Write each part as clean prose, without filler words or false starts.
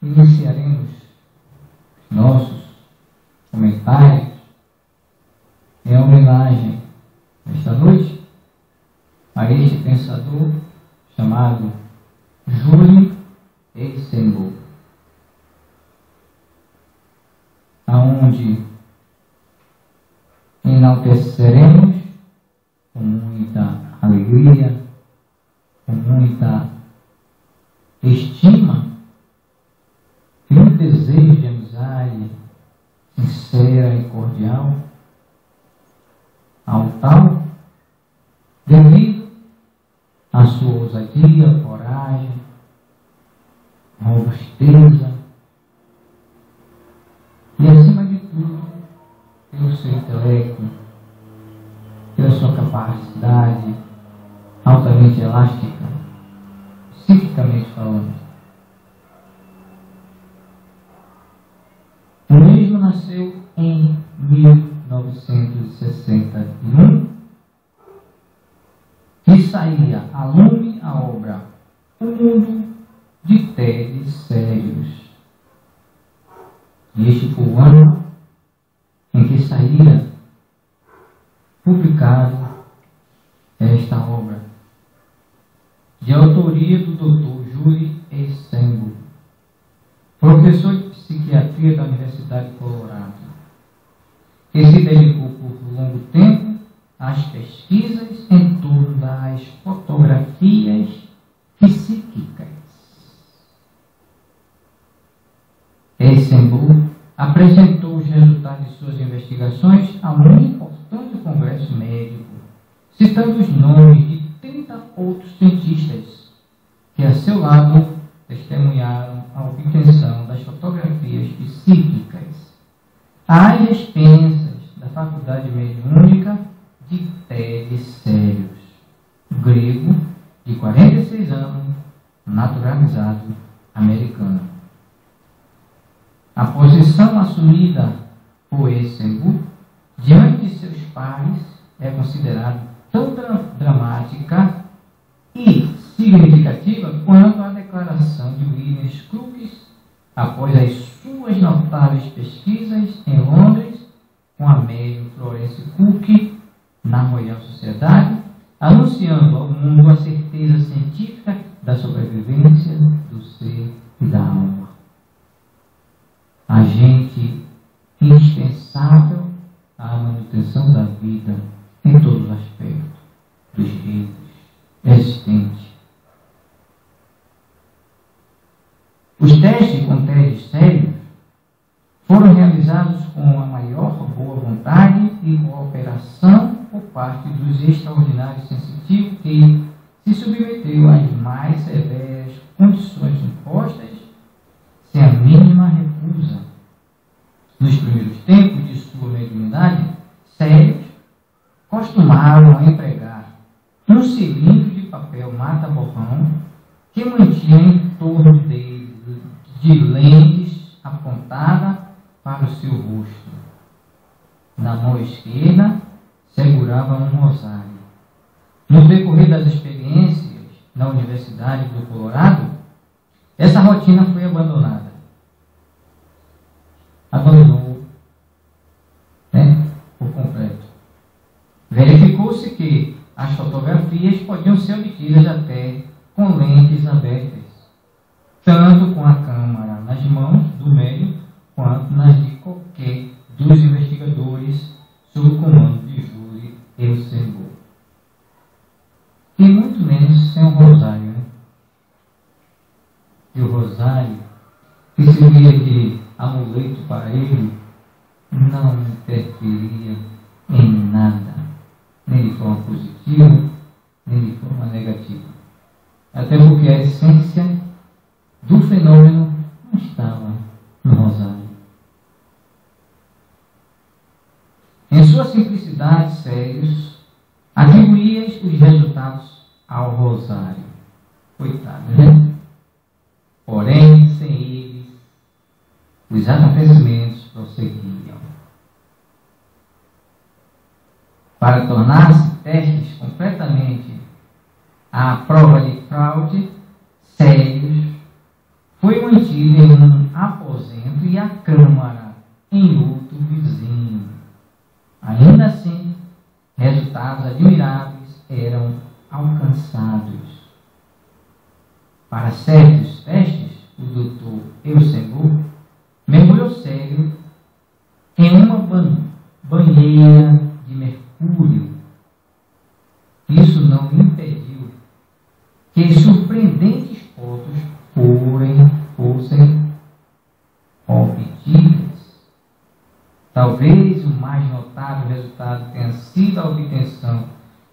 iniciaremos nossos comentários em homenagem, esta noite, a este pensador chamado Jules Eisenhower, aonde enalteceremos com muita alegria, com muita estima e um desejo de amizade sincera e cordial ao tal, devido à sua ousadia, coragem, robusteza e, acima de tudo, pelo seu intelecto, pela sua capacidade altamente elástica, psiquicamente falando. O mesmo nasceu em 1961 e saía a lume a obra O Mundo de Ted Sérios. E este foi o ano em que saía publicado esta obra, de autoria do Dr. Jules Eisenhower, professor de psiquiatria da Universidade de Colorado, que se dedicou por longo tempo às pesquisas em torno das fotografias psíquicas. Eisenhower apresentou os resultados de suas investigações a um importante congresso médico, citando os nomes de 30 outros cientistas que, a seu lado, testemunharam a obtenção das fotografias psíquicas às expensas da Faculdade Mediúnica de Ted Sérios, grego de 46 anos, naturalizado americano. A posição assumida por Eisenhower diante de seus pares é considerada tão dramática e significativa quanto a declaração de William Crookes após as suas notáveis pesquisas em Londres com a médium Florence Cook na Royal Sociedade, anunciando ao mundo a certeza científica da sobrevivência do ser e da alma. Agente indispensável à manutenção da vida em todos os aspectos dos reinos existentes. Os testes com testes sérios foram realizados com a maior boa vontade e cooperação por parte dos extraordinários sensitivos que se submeteu às mais severas condições impostas sem a mínima recusa. Nos primeiros tempos de sua mediunidade, Sérios costumavam empregar um cilindro de papel mata-borrão que mantinha em torno dele de lentes apontada para o seu rosto. Na mão esquerda, segurava um rosário. No decorrer das experiências na Universidade do Colorado, essa rotina foi abandonada. Abandonou, por completo. Verificou-se que as fotografias podiam ser obtidas até com lentes abertas, tanto com a câmera nas mãos do médium quanto nas de qualquer dos investigadores sob o comando de Jules Eisenhower. E muito menos sem um rosário. E o rosário, que servia de amuleto para ele, não interferia em nada, nem de forma positiva, nem de forma negativa. Até porque a essência do fenômeno não estava no rosário. Em sua simplicidade, Sérios atribuía os resultados ao rosário. Coitado, né? Porém, sem eles, os acontecimentos prosseguiam. Para tornar-se testes completamente à prova de fraude, Sérios foi mantida em um aposento e a câmara em outro vizinho. Ainda assim, resultados admiráveis eram alcançados. Para certos testes, o Dr. Eusenburg mergulhou Célio em uma banheira de mercúrio. Isso não impediu que surpreendentes fotos fossem obtidas. Talvez o mais notável resultado tenha sido a obtenção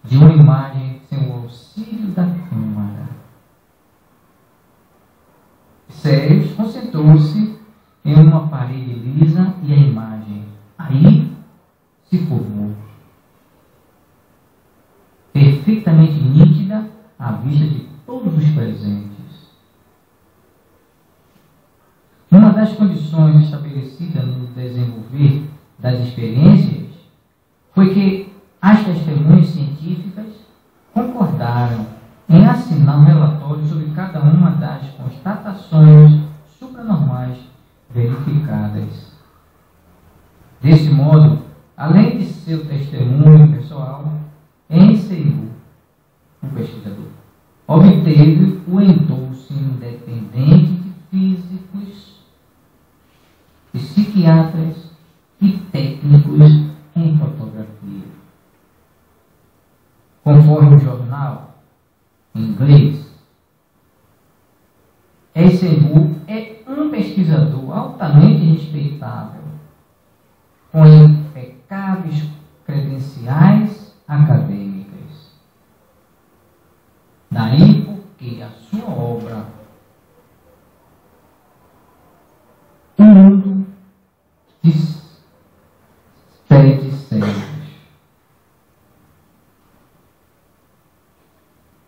de uma imagem sem o auxílio da câmara. Célio concentrou-se em uma parede lisa e a imagem aí se formou, perfeitamente nítida à vista de todos os presentes. Uma das condições estabelecidas no desenvolver das experiências foi que as testemunhas científicas concordaram em assinar um relatório sobre cada uma das constatações supranormais verificadas. Desse modo, além de seu testemunho pessoal, Eusenburg, o pesquisador, obteve o endosso independente de físicos, psiquiatras e técnicos em fotografia. Conforme o jornal em inglês, Eusenburg é um pesquisador altamente respeitável, com impecáveis credenciais acadêmicas. Daí porque a sua obra, O Mundo de Sete Cérebros,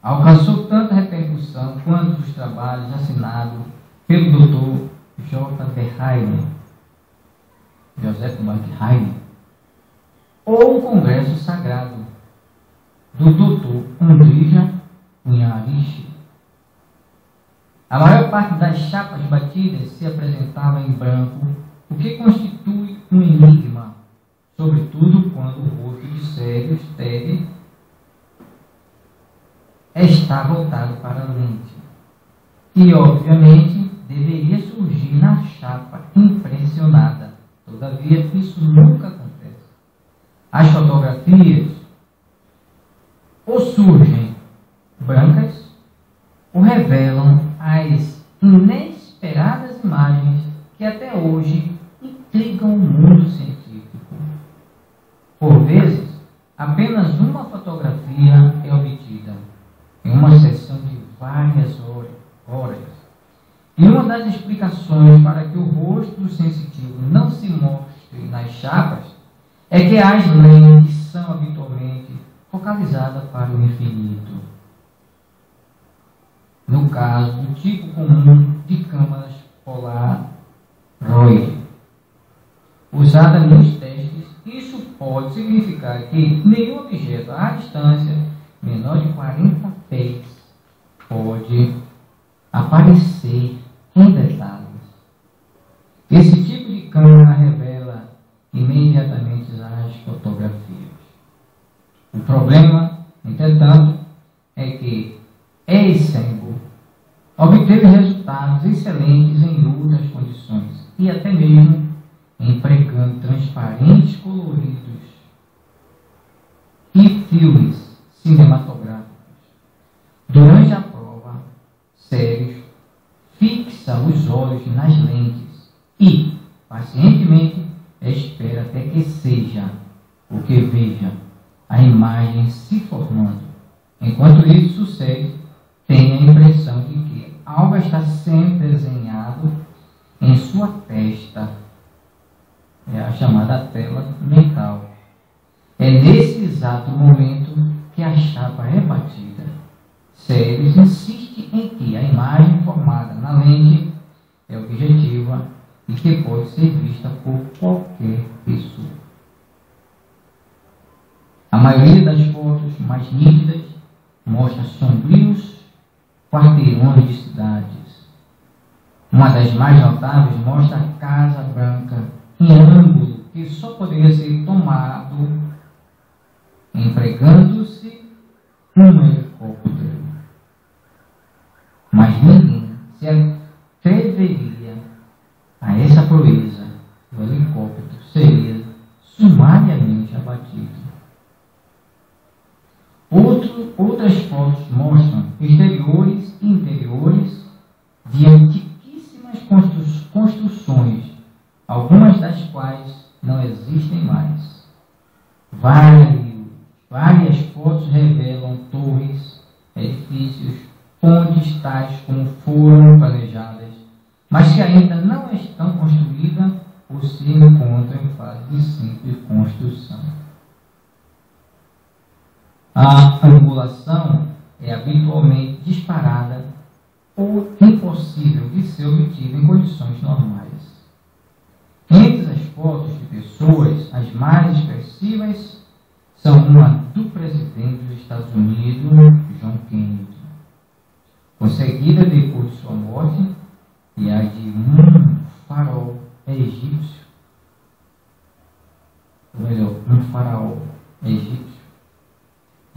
alcançou tanta repercussão quanto os trabalhos assinados pelo Dr. Joseph Bank ou o Congresso Sagrado do Dr. Andrija Cunhariche. A maior parte das chapas batidas se apresentava em branco, o que constitui um enigma, sobretudo quando o rosto de Célio Tede está voltado para a lente. E, obviamente, deveria surgir na chapa impressionada. Todavia, isso nunca acontece. As fotografias ou surgem brancas ou revelam as inesperadas imagens que até hoje intrigam o mundo científico. Por vezes, apenas uma fotografia é obtida em uma sessão de várias horas. E uma das explicações para que o rosto do sensitivo não se mostre nas chapas é que as lentes são habitualmente focalizadas para o infinito. No caso do tipo comum de câmaras Polaroid, usada nos testes, isso pode significar que nenhum objeto à distância menor de 40 pés pode aparecer em detalhes. Esse tipo de câmera revela imediatamente as fotografias. O problema, entretanto, é que Eusenburg obteve resultados excelentes em outras condições e até mesmo empregando transparentes coloridos e filmes cinematográficos. Durante a prova, Célio fixa os olhos nas lentes e, pacientemente, espera até que seja o que veja a imagem se formando. Enquanto isso sucede, tem a impressão de que algo está sendo desenhado em sua testa. É a chamada tela mental. É nesse exato momento que a chapa é batida. Célio insiste em que a imagem formada na lente é objetiva e que pode ser vista por qualquer pessoa. A maioria das fotos mais nítidas mostra sombrios quarteirões de cidades, Uma das mais notáveis mostra a Casa Branca em ângulo que só poderia ser tomado empregando-se um helicóptero. Mas ninguém se atreveria a essa proeza. O helicóptero seria sumariamente abatido. Outras fotos mostram exteriores e interiores de antiquíssimas construções, algumas das quais não existem mais. Várias fotos revelam torres, edifícios, pontes tais como foram planejadas, mas que ainda não estão construídas ou se encontram em fase de simples construção. A angulação é habitualmente disparada ou impossível de ser obtida em condições normais. Entre as fotos de pessoas, as mais expressivas são uma do presidente dos Estados Unidos, John Kennedy, conseguida depois de sua morte, e a de um faraó egípcio, ou melhor, um faraó egípcio.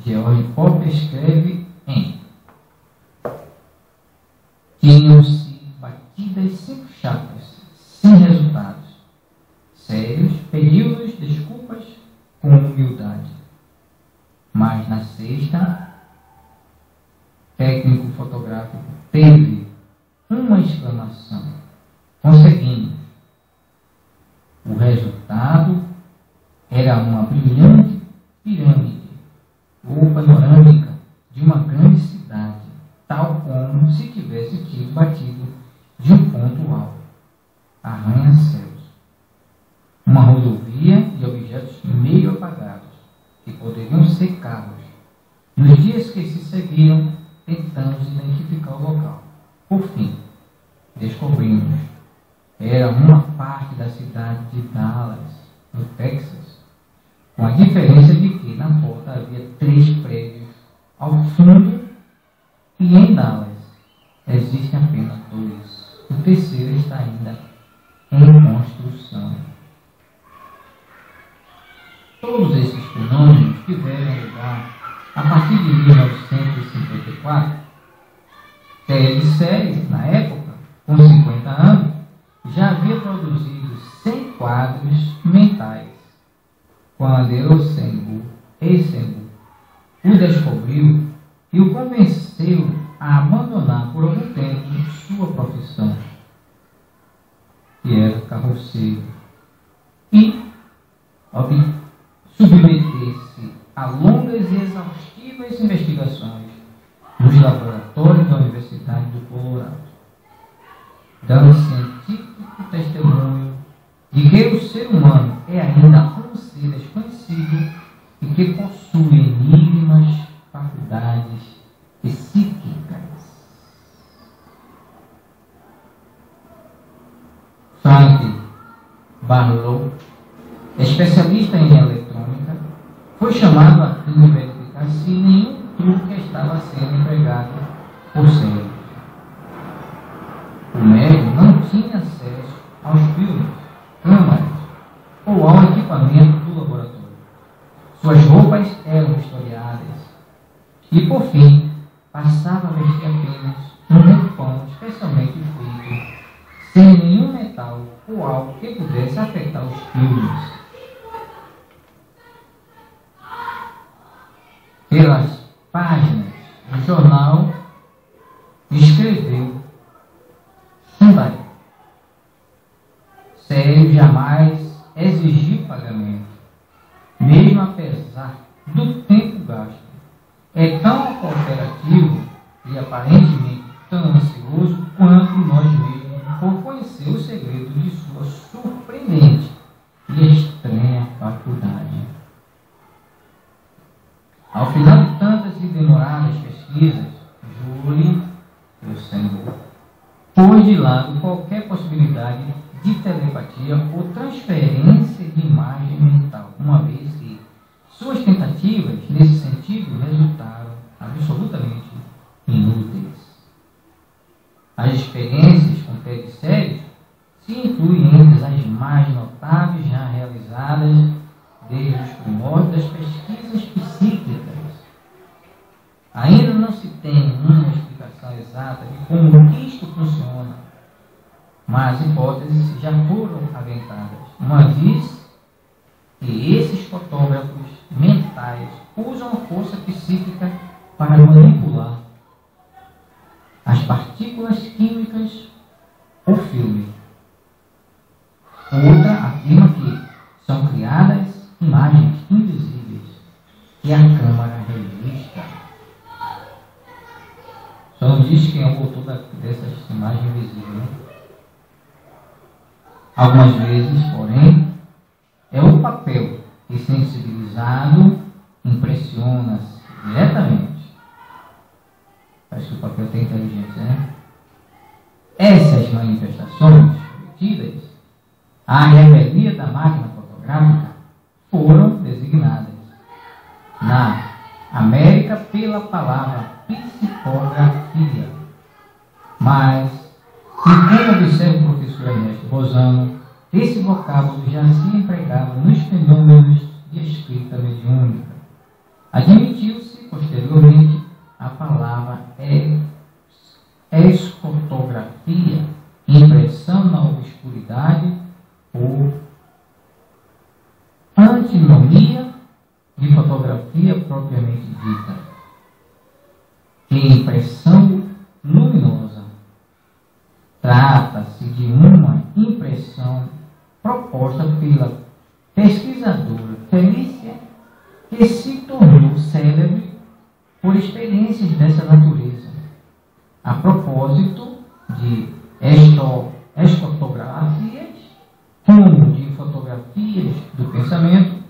George Popper escreve em: tinham-se batidas 5 chapas, sem resultados sérios, pediu-nos desculpas com humildade. Mas na sexta, técnico fotográfico teve uma exclamação. Conseguimos. O resultado era uma brilhante pirâmide ou panorâmica de uma grande cidade, tal como se tivesse tido batido de um ponto alto. Arranha-céus. Uma rodovia de objetos meio apagados, que poderiam ser carros. Nos dias que se seguiram, tentamos identificar o local. Por fim, descobrimos. Era uma parte da cidade de Dallas, no Texas, com a diferença de que na foto havia 3 prédios ao fundo e em Dallas existem apenas 2. O terceiro está ainda em construção. Todos esses fenômenos tiveram lugar a partir de 1954. Ted Series, na época, com 50 anos, já havia produzido 100 quadros mentais. Quando Eisenberg o descobriu e o convenceu a abandonar por algum tempo sua profissão, que era carroceiro, e submeter-se a longas e exaustivas investigações nos laboratórios da Universidade do Colorado, dando científico testemunho de que o ser humano é ainda um ser desconhecido e que possui enigmas, faculdades psíquicas. Frank Barlow, especialista em eletrônica, foi chamado a fim de verificar se nenhum truque estava sendo empregado por Series. O médium não tinha acesso aos filmes, câmaras ou ao equipamento do laboratório. Suas roupas eram historiadas e, por fim, passava a vestir apenas um roupão especialmente feito, sem nenhum metal ou algo que pudesse afetar os filmes. Pelas páginas do jornal, escreveu Sundari. Series jamais exigiu pagamento, mesmo apesar do tempo gasto. É tão cooperativo e aparentemente tão ansioso quanto nós mesmos por conhecer o segredo de sua surpreendente e estranha faculdade. Ao final de tantas e demoradas pesquisas, Julie Eisenberg pôs de lado qualquer possibilidade de telepatia ou transferência de imagem mental, uma vez que suas tentativas nesse sentido resultaram absolutamente inúteis. As experiências com Ted mais notáveis já realizadas desde os primórdios das pesquisas psíquicas. Ainda não se tem uma explicação exata de como isto funciona, mas hipóteses já foram aventadas, uma vez que esses fotógrafos mentais usam a força psíquica para manipular as partículas químicas ou filme. Outra afirma que são criadas imagens invisíveis que a câmara registra. Só não diz quem é o autor dessas imagens invisíveis, né? Algumas vezes, porém, é o papel que, sensibilizado, impressiona-se diretamente. Parece que o papel tem inteligência, né? Essas manifestações obtidas, a revelia da máquina fotográfica, foram designadas na América pela palavra psicografia. Mas, segundo observa o professor Ernesto Bozano, esse vocábulo já se empregava nos fenômenos de escrita mediúnica. Admitiu-se, posteriormente, a palavra escotografia, impressão na obscuridade ou antinomia de fotografia propriamente dita, que é impressão luminosa. Trata-se de uma impressão proposta pela pesquisadora Felícia, que se tornou célebre por experiências dessa natureza. A propósito de escotografias, como de fotografias do pensamento,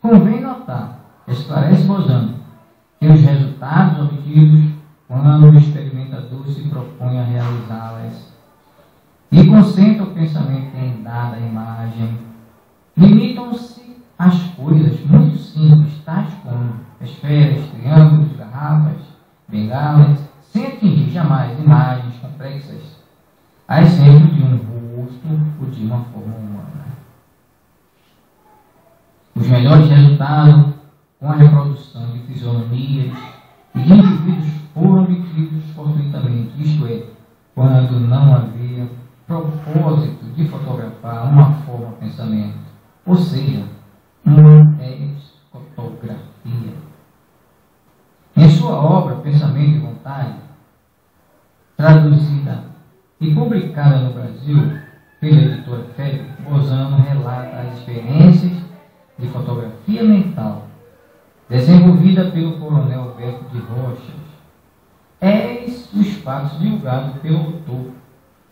convém notar, esclarece Bozano, que os resultados obtidos quando o experimentador se propõe a realizá-las e concentra o pensamento em dada imagem, limitam-se às coisas muito simples, tais como esferas, triângulos, garrafas, bengalas, sem atingir jamais imagens complexas, a exemplo de um rosto ou de uma forma humana. Os melhores resultados com a reprodução de fisionomias e de indivíduos foram obtidos fortuitamente, isto é, quando não havia propósito de fotografar uma forma de pensamento, ou seja, uma escotografia. Em sua obra Pensamento e Vontade, traduzida e publicada no Brasil pela editora FEB, Bozano relata as experiências de fotografia mental desenvolvida pelo coronel Alberto de Rochas. Eis os fatos divulgados pelo autor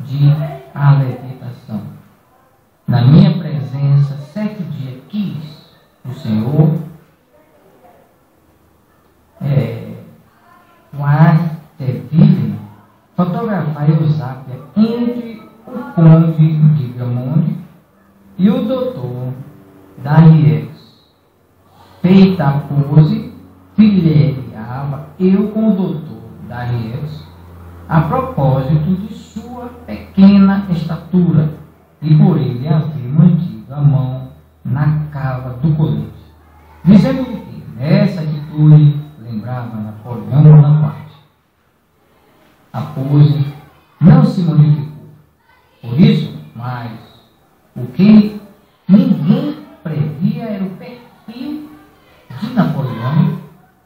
de A Levitação. Na minha presença, certo dia quis o Senhor Guarteville fotografar Eusápia entre o conde de Gramonde e o doutor Dariex. Feita a pose, filereava eu com o doutor Dariex a propósito de sua pequena estatura e por ele havia mantido a mão na cava do colete, dizendo-lhe que nessa atitude lembrava Napoleão Bonaparte. A pose não se modificou. Por isso, mas o que ninguém previa era o perfil de Napoleão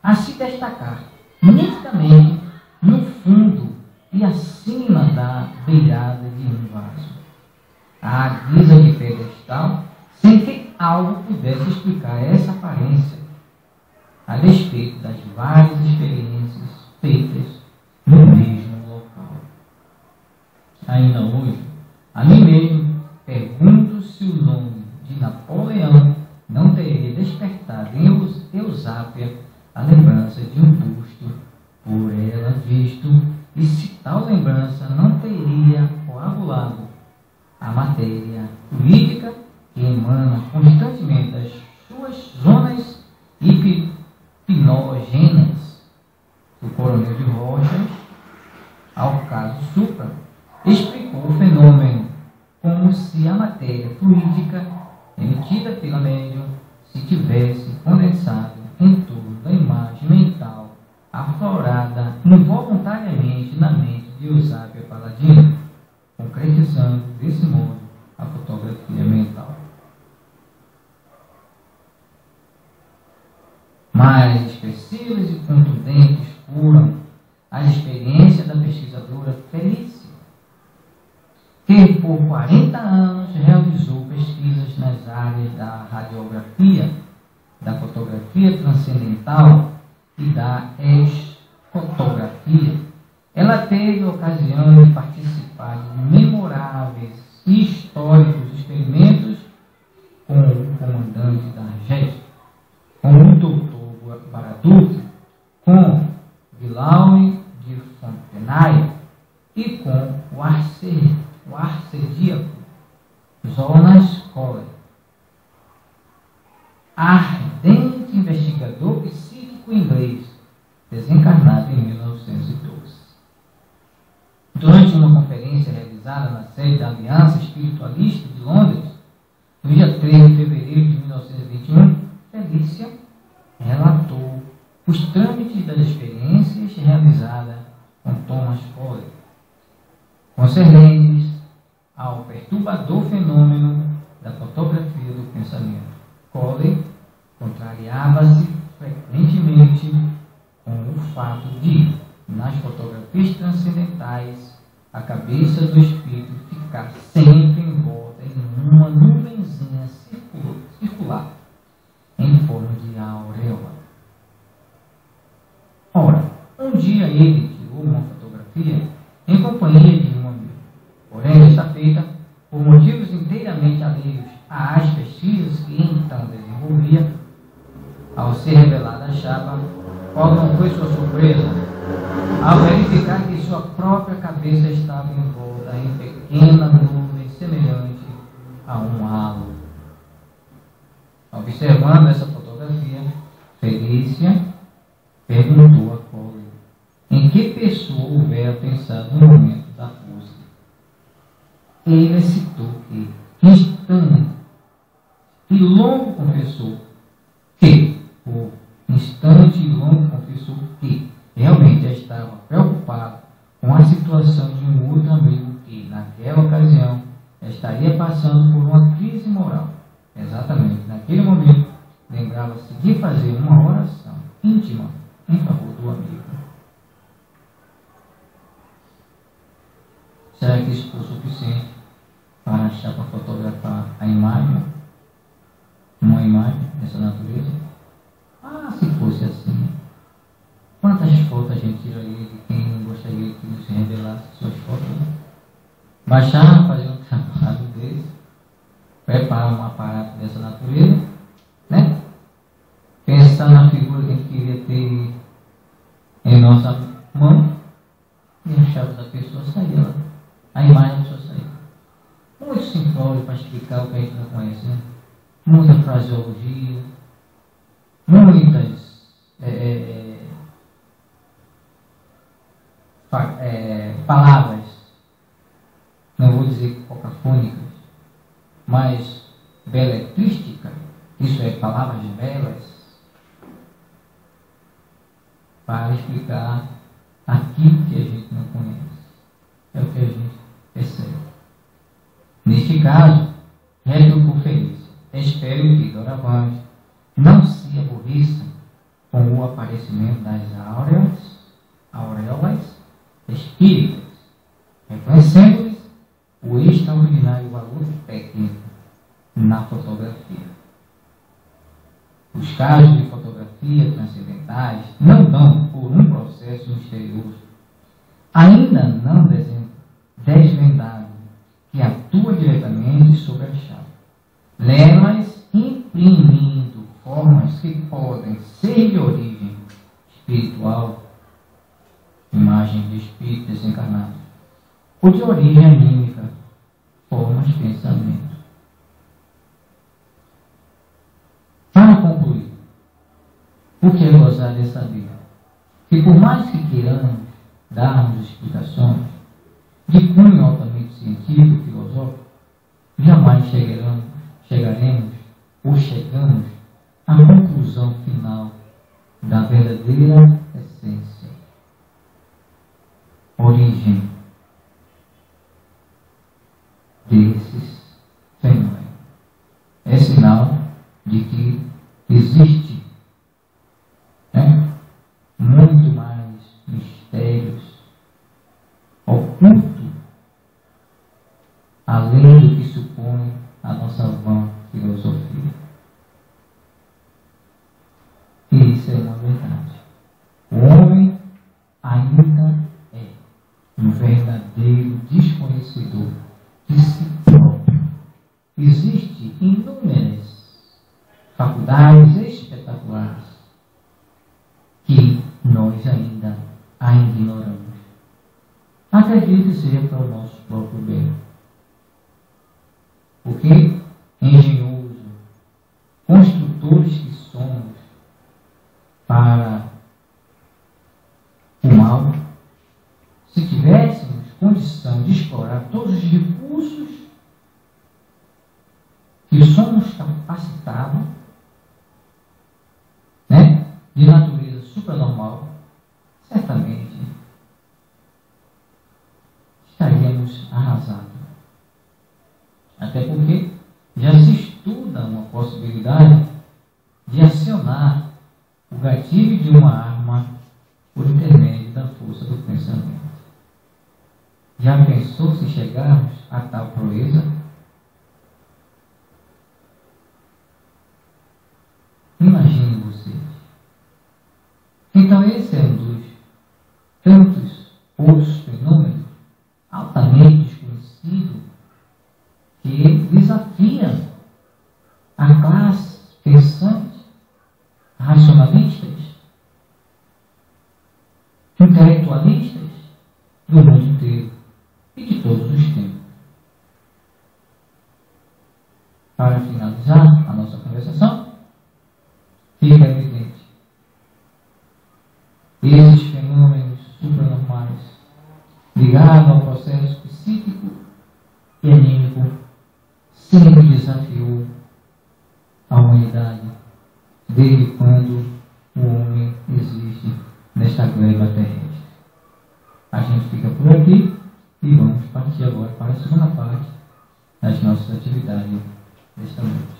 a se destacar nitidamente no fundo e acima da beirada de um vaso, à guisa de pedestal, sem que algo pudesse explicar essa aparência, a despeito das várias experiências feitas no mesmo local. Ainda hoje, a mim mesmo, pergunto se o nome de Napoleão não teria despertado em Eusápia a lembrança de um busto por ela visto, e se tal lembrança não teria coagulado a matéria política que emana constantemente das suas zonas hipnogêneas. O coronel de Rochas, ao caso Supra, explicou o fenômeno como se a matéria fluídica emitida pela médium se tivesse condensado em torno da imagem mental aflorada involuntariamente na mente de Eusápia Paladino, concretizando desse modo a fotografia mental. Mais expressivas e contundentes foram as experiências da pesquisadora Felícia, que por 40 anos realizou pesquisas nas áreas da radiografia, da fotografia transcendental e da esfotografia. Ela teve a ocasião de participar de memoráveis e históricos experimentos com o comandante da JET, com o Dr. Baraduc, com Guillaume de Fontenay e com o arcedíaco Jonas Kohler, ardente investigador psíquico inglês, desencarnado em 1912. Durante uma conferência realizada na sede da Aliança Espiritualista de Londres, no dia 3 de fevereiro de 1921, Felícia relatou os trâmites das experiências realizadas com Thomas Kohler, concernentes ao perturbador fenômeno da fotografia do pensamento. Kohler contrariava-se frequentemente com o fato de, nas fotografias transcendentais, a cabeça do espírito ficar sempre envolta em uma nuvenzinha circular, em forma de auréola. Ora, um dia ele tirou uma fotografia em companhia de um amigo. Porém, esta feita, por motivos inteiramente alheios às pesquisas que então desenvolvia, ao ser revelada a chapa, qual não foi sua surpresa ao verificar que sua própria cabeça estava envolta em pequena nuvem semelhante a um halo. Observando essa fotografia, Felícia perguntou a Kohler em que pessoa houvera pensado no momento da busca. Ele citou que, instante e longo confessou que realmente estava preocupado com a situação de um outro amigo que, naquela ocasião, estaria passando por uma crise moral. Exatamente naquele momento, lembrava-se de fazer uma oração íntima em favor do amigo. Será que isso foi suficiente para a chapa fotografar a imagem? Uma imagem dessa natureza? Ah, se fosse assim, quantas fotos a gente tiraria de quem não gostaria que nos revelasse suas fotos? Né? Baixar, fazer um trabalho desse, preparar um aparato dessa natureza, né? Pensar na figura que a gente queria ter em nossa mão e a chave da pessoa saía lá. A imagem da pessoa saía. Muito simplório para explicar o que a gente não conhece, né? Muita fraseologia, muitas palavras, não vou dizer cacofônicas, mas beletrística, isso é, palavras belas, para explicar aquilo que a gente não conhece. É o que a gente percebe. Neste caso, resta por feliz. Espero que, doravante, não se aborreçam com o aparecimento das auréolas espíritas, reconhecendo-lhes o extraordinário valor técnico na fotografia. Os casos de fotografia transcendentais não dão por um processo misterioso, ainda não desvendado, que atua diretamente sobre a chave, nelas imprimindo formas que podem ser de origem espiritual, imagem de espírito desencarnado, ou de origem anímica, formas de pensamento. Para concluir, o que eu gostaria de saber? Que por mais que queiramos darmos explicações de cunho altamente científico e filosófico, jamais chegaremos ou chegamos à conclusão final da verdadeira essência, origem desses fenômenos. É sinal de que existe muito mais mistérios ocultos além do que supõe a nossa vã filosofia. E isso é uma verdade. O homem ainda é um verdadeiro desconhecedor de si próprio. Existem inúmeras faculdades espetaculares que nós ainda ignoramos. Acredito que seja para o nosso próprio bem. Porque, engenhoso, construtores que somos para o mal, se tivéssemos condição de explorar todos os recursos que somos capacitados, de natureza supranormal, certamente estaríamos arrasados. Até porque já se estuda uma possibilidade de acionar o gatilho de uma arma por intermédio da força do pensamento. Já pensou se chegarmos a tal proeza? Imaginem vocês. Então esse é um dos tantos outros fenômenos altamente desconhecidos que desafiam a classe pensante, racionalistas, intelectualistas do mundo inteiro e de todos os tempos. Para finalizar a nossa conversação, fica evidente: esses fenômenos supranormais ligados ao processo psíquico e anímico sempre desafiou a humanidade desde quando o homem existe nesta gleba terrestre. A gente fica por aqui e vamos partir agora para a segunda parte das nossas atividades desta noite.